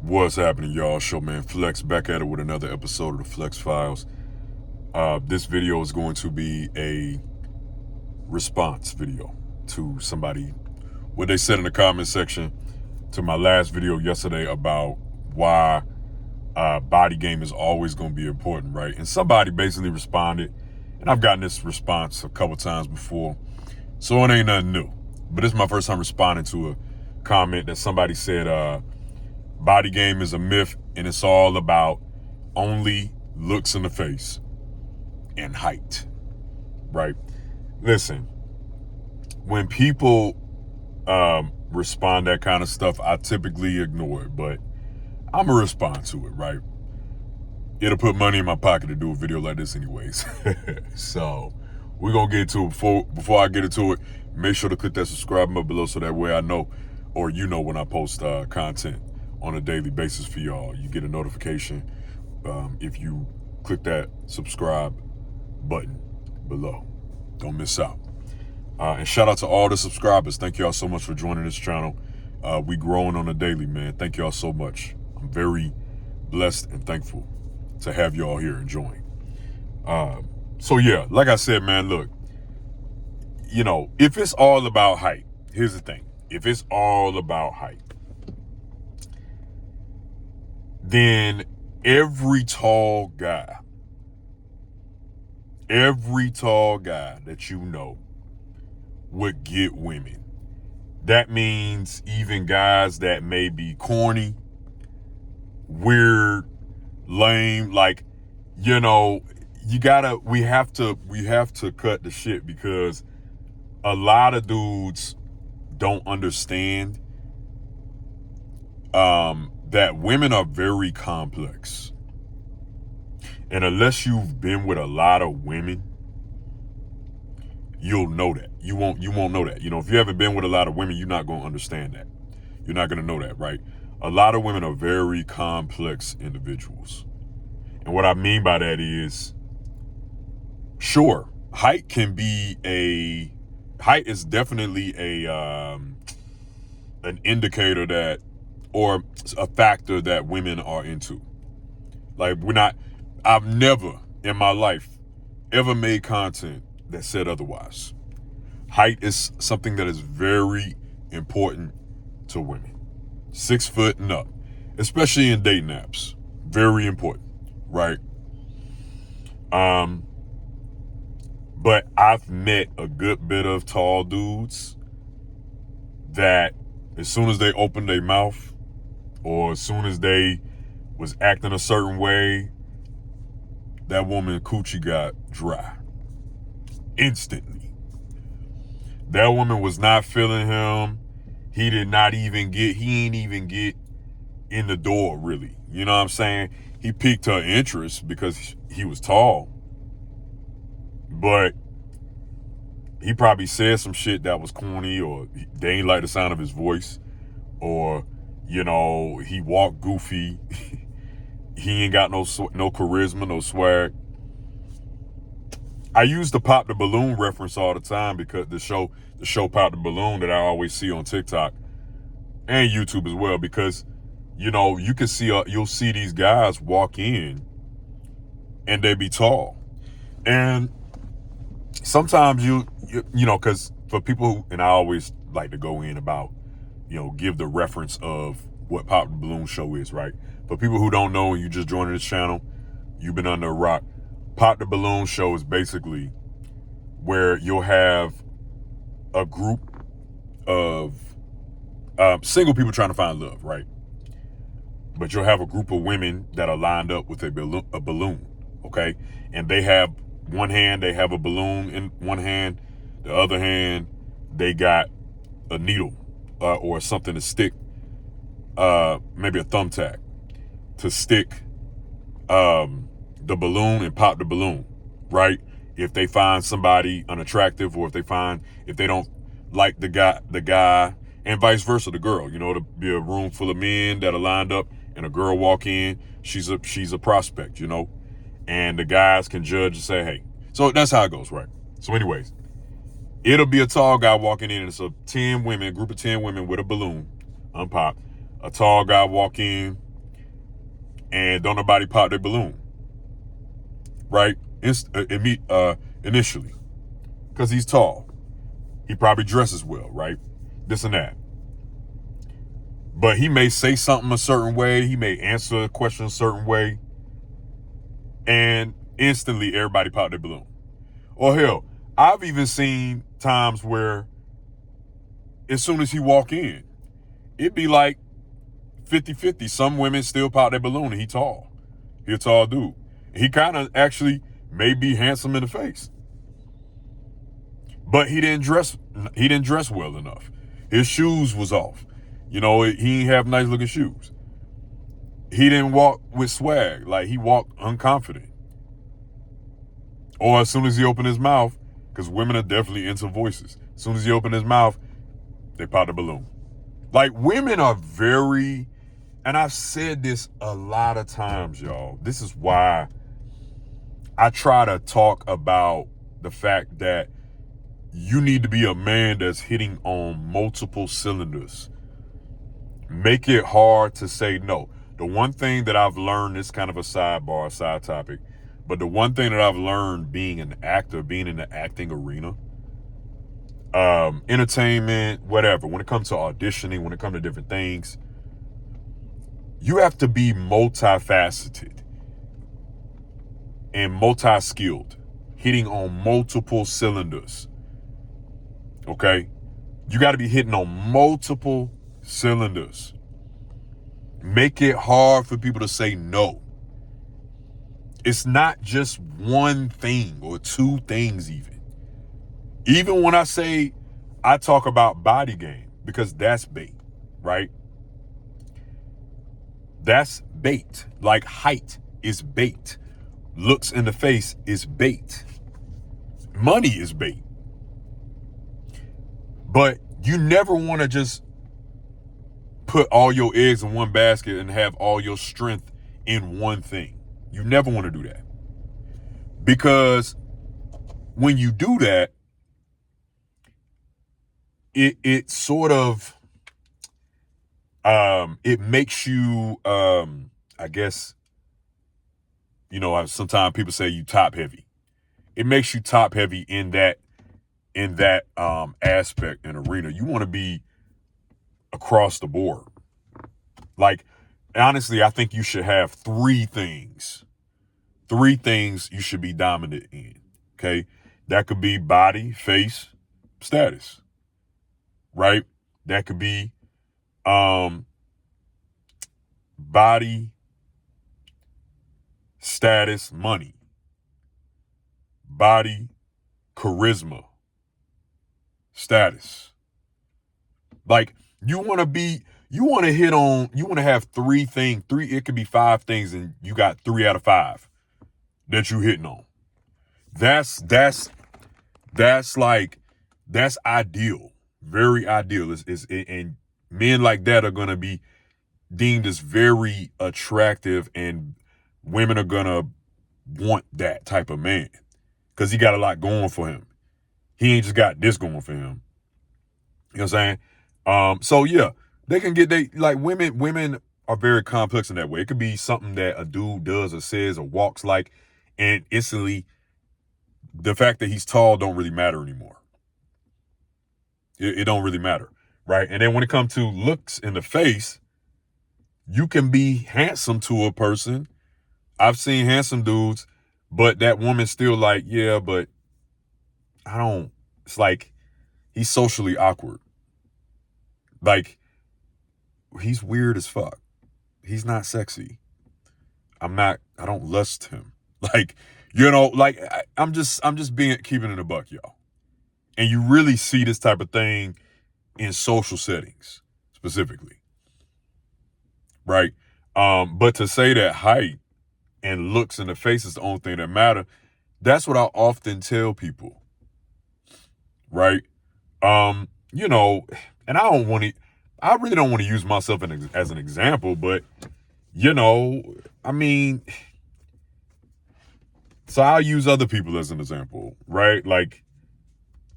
What's happening, y'all? Showman Flex back at it with another episode of the Flex Files. This video is going to be a response video to somebody, what they said in the comment section to my last video yesterday about why body game is always going to be important, right? And somebody basically responded, and I've gotten this response a couple times before, so it ain't nothing new. But this is my first time responding to a comment that somebody said, body game is a myth and it's all about only looks in the face and height, right? Listen, when people respond that kind of stuff, I typically ignore it, but I'm gonna respond to it, right? It'll put money in my pocket to do a video like this anyways. So we're gonna get to it. Before I get into it, make sure to click that subscribe button below so that way I know, or you know, when I post content on a daily basis for y'all. You get a notification if you click that subscribe button below. Don't miss out. And shout out to all the subscribers. Thank y'all so much for joining this channel. We growing on a daily, man. Thank y'all so much. I'm very blessed and thankful to have y'all here enjoying. So yeah, like I said, man, look, you know, if it's all about height, here's the thing. If it's all about height, then every tall guy that you know would get women. That means even guys that may be corny, weird, lame, like, you know, we have to cut the shit, because a lot of dudes don't understand that women are very complex. And unless you've been with a lot of women, you'll know that. You won't know that. You know, if you haven't been with a lot of women, you're not going to understand that. You're not going to know that, right? A lot of women are very complex individuals. And what I mean by that is, sure, height is definitely an indicator that, or a factor that women are into. Like, I've never in my life ever made content that said otherwise. Height is something that is very important to women. 6 foot and up, especially in dating apps. Very important, right? But I've met a good bit of tall dudes that as soon as they opened their mouth, or as soon as they was acting a certain way, that woman coochie got dry instantly. That woman was not feeling him. He ain't even get in the door, really. You know what I'm saying? He piqued her interest because he was tall, but he probably said some shit that was corny, or they ain't like the sound of his voice, or, you know, he walked goofy. He ain't got no charisma, no swag. I use the pop the balloon reference all the time, because the show Pop the Balloon that I always see on TikTok and YouTube as well, because, you know, you can see you'll see these guys walk in and they be tall, and sometimes you know, because for people who, and I always like to go in about, you know, give the reference of what Pop the Balloon show is, right? For people who don't know and you just joined this channel, you've been under a rock. Pop the Balloon show is basically where you'll have a group of single people trying to find love, right? But you'll have a group of women that are lined up with a balloon, okay? And they have one hand, they have a balloon in one hand. The other hand, they got a needle or something to stick, maybe a thumbtack, to stick the balloon and pop the balloon, right? If they find somebody unattractive, or if they don't like the guy, and vice versa, the girl, you know, to be a room full of men that are lined up and a girl walk in, she's a prospect, you know, and the guys can judge and say, hey. So that's how it goes, right? So anyways, it'll be a tall guy walking in, and it's a group of 10 women with a balloon unpopped. A tall guy walk in, and don't nobody pop their balloon, right? Initially, because he's tall. He probably dresses well, right? This and that. But he may say something a certain way. He may answer a question a certain way. And instantly everybody popped their balloon. Or hell, I've even seen times where as soon as he walk in, it'd be like 50-50. Some women still pop their balloon and he tall. He a tall dude. He kind of actually may be handsome in the face. But he didn't dress well enough. His shoes was off. He didn't have nice looking shoes. He didn't walk with swag. Like, he walked unconfident. Or as soon as he opened his mouth, because women are definitely into voices. As soon as he opened his mouth, they pop the balloon. Like, women are very, and I've said this a lot of times, y'all. This is why I try to talk about the fact that you need to be a man that's hitting on multiple cylinders. Make it hard to say no. The one thing that I've learned, is kind of a sidebar, side topic, but the one thing that I've learned being an actor, being in the acting arena, entertainment, whatever, when it comes to auditioning, when it comes to different things, you have to be multifaceted and multi-skilled, hitting on multiple cylinders. Okay? You got to be hitting on multiple cylinders. Make it hard for people to say no. It's not just one thing or two things even. Even when I talk about body game, because that's bait, right? That's bait. Like, height is bait. Looks in the face is bait. Money is bait. But you never want to just put all your eggs in one basket and have all your strength in one thing. You never want to do that. Because when you do that, it sort of, it makes you, I guess, sometimes people say you top heavy. It makes you top heavy in that aspect and arena. You want to be across the board. Like, honestly, I think you should have three things you should be dominant in. Okay. That could be body, face, status, right? That could be, body, status, money, body, charisma, status. Like, you want to have it could be 5 things and you got 3 out of 5 that you hitting on. That's ideal. Very ideal. And men like that are going to be deemed as very attractive, and women are going to want that type of man because he got a lot going for him. He ain't just got this going for him. You know what I'm saying? So yeah, they can women are very complex in that way. It could be something that a dude does or says or walks like, and instantly the fact that he's tall don't really matter anymore. It don't really matter, right? And then when it comes to looks in the face, you can be handsome to a person. I've seen handsome dudes, but that woman's still like, yeah, but it's like he's socially awkward. Like, he's weird as fuck. He's not sexy. I don't lust him. Like, I'm just keeping it a buck, y'all. And you really see this type of thing in social settings specifically. Right? But to say that height and looks in the face is the only thing that matter, that's what I often tell people. Right? And I really don't want to use myself as an example, but so I'll use other people as an example, right? Like,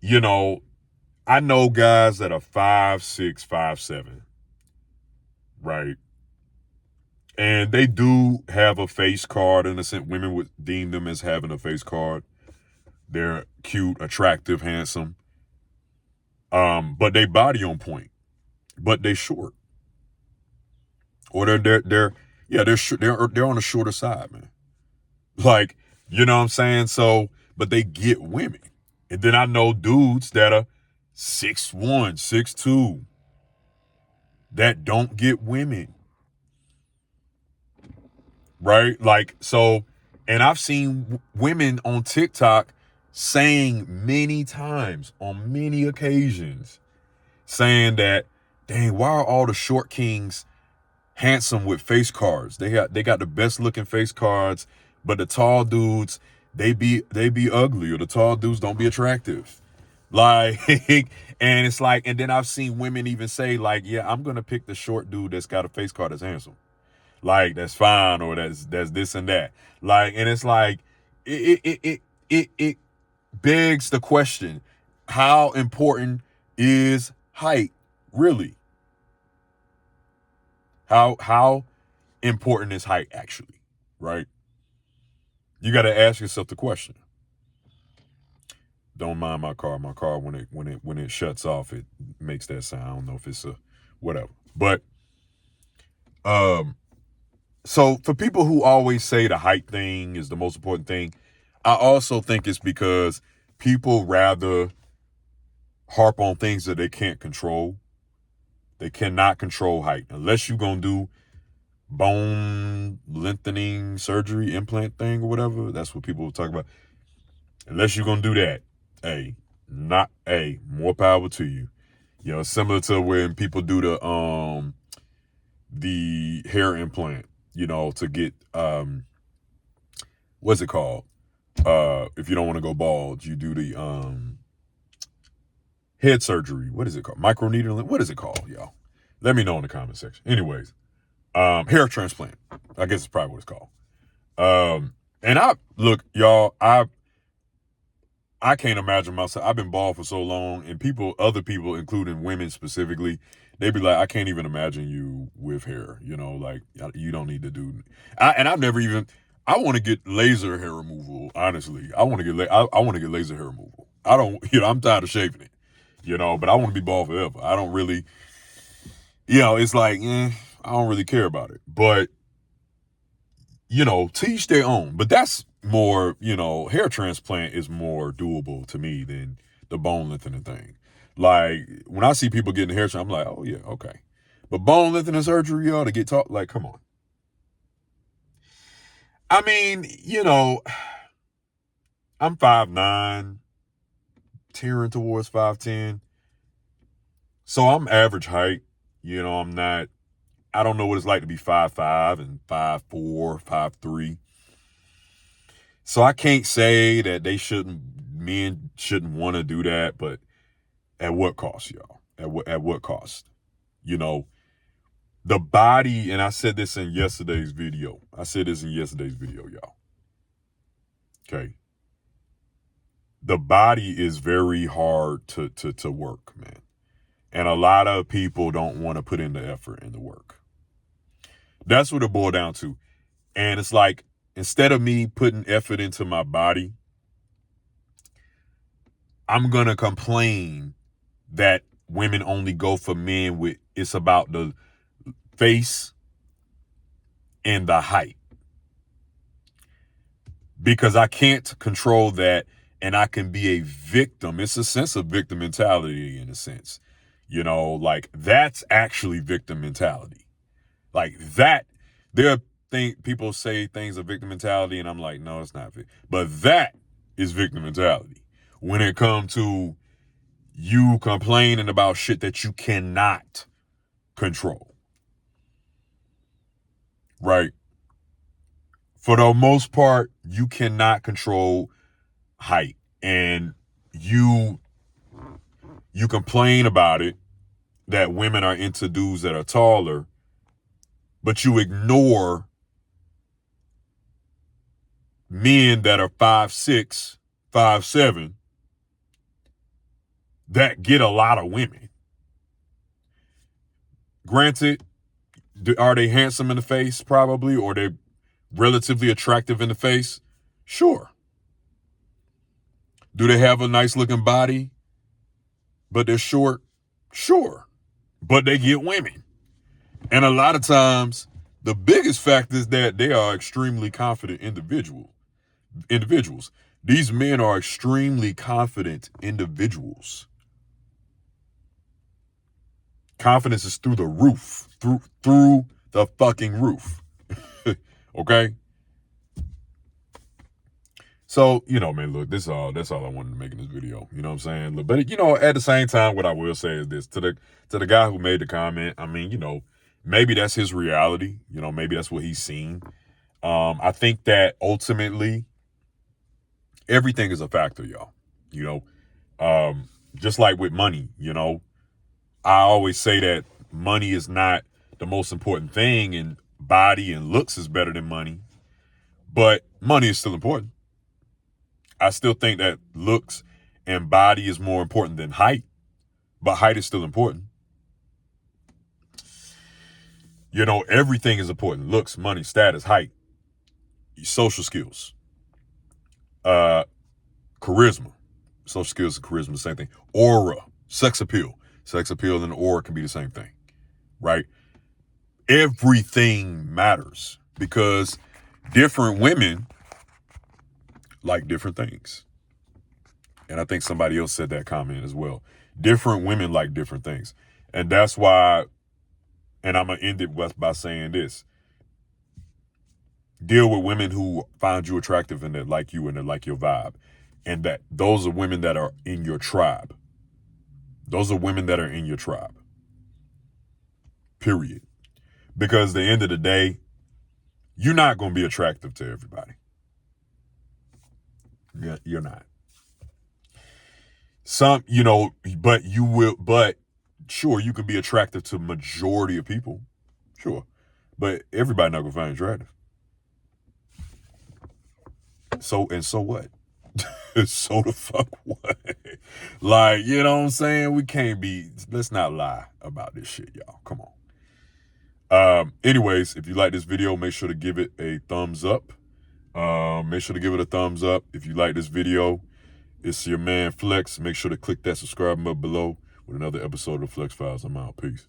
I know guys that are 5'6", 5'7", right? And they do have a face card in a sense. Women would deem them as having a face card. They're cute, attractive, handsome. But they body on point. But they short. Or they're on the shorter side, man. Like, you know what I'm saying? So, but they get women. And then I know dudes that are 6'1", 6'2", that don't get women. Right? Like, so, and I've seen women on TikTok saying many times on many occasions, saying that, dang, why are all the short kings handsome with face cards? They got the best looking face cards, but the tall dudes, they be ugly, or the tall dudes don't be attractive. Like, and it's like, and then I've seen women even say, like, yeah, I'm gonna pick the short dude that's got a face card that's handsome. Like, that's fine, or that's this and that. Like, and it's like, it begs the question: how important is height really? How important is height actually? Right? You got to ask yourself the question. Don't mind my car. My car, when it shuts off, it makes that sound. I don't know if it's a whatever, but um. So for people who always say the height thing is the most important thing, I also think it's because people rather harp on things that they can't control. They cannot control height unless you're gonna do bone lengthening surgery, implant thing, or whatever. That's what people talk about. Unless you're gonna do that, more power to you. You know, similar to when people do the hair implant, you know, to get what's it called? If you don't want to go bald, you do the head surgery. What is it called? Microneedling. What is it called, y'all? Let me know in the comment section. Anyways, hair transplant. I guess it's probably what it's called. And I look, y'all, I can't imagine myself. I've been bald for so long, and other people, including women specifically, they be like, I can't even imagine you with hair. You know, like, you don't need to do. I've never even. I want to get laser hair removal. Honestly, I want to get. I want to get laser hair removal. I don't. You know, I'm tired of shaving it. You know, but I want to be bald forever. I don't really. You know, it's like, I don't really care about it. But you know, to each their own. But that's more, you know, hair transplant is more doable to me than the bone lengthening thing. Like, when I see people getting hair transplant, I'm like, oh yeah, okay. But bone lengthening surgery, y'all, to get taught, like, come on. I mean, you know, I'm 5'9", tearing towards 5'10". So I'm average height. You know, I don't know what it's like to be 5'5" and 5'4", 5'3". So I can't say that men shouldn't want to do that, but at what cost, y'all? At what cost? You know, the body, and I said this in yesterday's video. Y'all. Okay. The body is very hard to work, man. And a lot of people don't want to put in the effort and the work. That's what it boiled down to. And it's like, instead of me putting effort into my body, I'm going to complain that women only go for men with, it's about the face and the height. Because I can't control that, and I can be a victim. It's a sense of victim mentality, in a sense. You know, like, that's actually victim mentality. Like that, there are people say things of victim mentality, and I'm like, no, it's not. But that is victim mentality. When it comes to you complaining about shit that you cannot control. Right? For the most part, you cannot control height. And you complain about it, that women are into dudes that are taller, but you ignore men that are 5'6", 5'7", that get a lot of women. Granted, Are they handsome in the face? Probably. Or they relatively attractive in the face? Sure. Do they have a nice looking body, but they're short? Sure. But they get women. And a lot of times, the biggest fact is that they are extremely confident individuals. These men are extremely confident individuals. Confidence is through the roof, through the fucking roof. Okay? So, man, look, that's all I wanted to make in this video. You know what I'm saying? Look, but at the same time, what I will say is this to the guy who made the comment, maybe that's his reality. Maybe that's what he's seen. I think that ultimately everything is a factor, y'all. Just like with money, I always say that money is not the most important thing, and body and looks is better than money. But money is still important. I still think that looks and body is more important than height, but height is still important. Everything is important. Looks, money, status, height, social skills, charisma. Social skills and charisma, the same thing. Aura, sex appeal. Sex appeal and aura can be the same thing, right? Everything matters because different women like different things. And I think somebody else said that comment as well. Different women like different things. And that's why, and I'm going to end it by saying this. Deal with women who find you attractive and that like you and that like your vibe. And that those are women that are in your tribe. Those are women that are in your tribe. Period. Because at the end of the day, you're not going to be attractive to everybody. Yeah, you're not. Some, but you will, but sure, you can be attractive to majority of people. Sure. But everybody not going to find you attractive. So what? So the fuck what? Like, you know what I'm saying? Let's not lie about this shit, y'all. Come on. Anyways, if you like this video, make sure to give it a thumbs up. Make sure to give it a thumbs up. If you like this video, it's your man Flex. Make sure to click that subscribe button below with another episode of the Flex Files. I'm out. Peace.